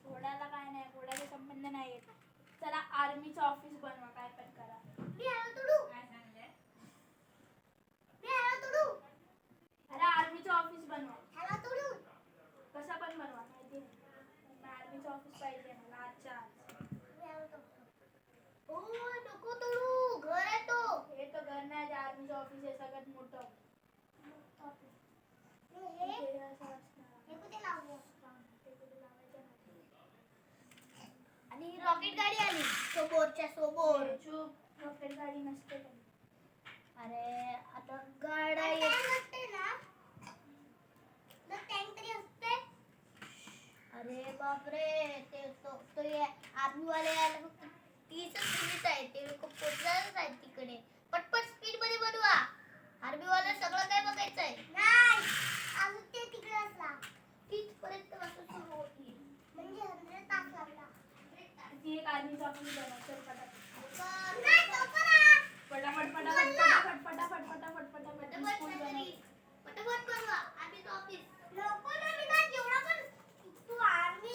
घोड्याला काय नाही, घोड्याचा संबंध नाही येत. चला आर्मीचं ऑफिस बनवा, काय पण करा. अरे आर्मीचं ऑफिस बनवा. कसं पण बनवा, माहिती नाही. आर्मीचं ऑफिस पाहिजे मला आजच्या आज. नको तोडू, घर आहे तो. हे तर घर नाही, ते आर्मीचं ऑफिस आहे सगळ्यात मोठं. आणि रॉकेट गाडी आली सोबोरच्या सोबोर. चूप, रॉकेट गाडी नसते. अरे आता गाड्या येते ना, टँक तरी असते. अरे बापरे, ते तो आर्मी वाले यायला फक्त 30 मिनिट आहे. ते लोक पोहोचणारच आहेत तिकडे. पटपट स्पीड मध्ये बनवा. आर्मी वाला सगळं काय बघायचंय. नाही अजून ते तिकडे असला 30 पर्यंत वाजता सुरू होईल, म्हणजे 100 तास लागला. ती एक आर्मीचं ऑफिस बनवा. चल पटापट पटापट पटापट पटापट पटापट पटापट पटापट बनवा आर्मीचं ऑफिस. नको ना बिना जेवढा पण तू आर्मी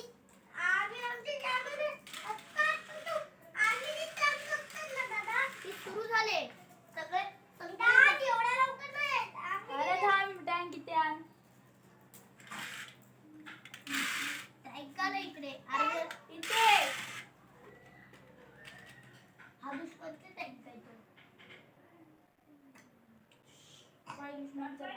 आमच्या त्यामध्ये असतात, पण तू आर्मीने काम करतात ना दादा. ते सुरू झाले सगळे संघात एवढ्या लवकर नाही. अरे थांब, टँक किती आण. ऐका ना इकडे. अरे इथे हा दुश्मनचा टँक आहे तो. काय दुश्मनचा?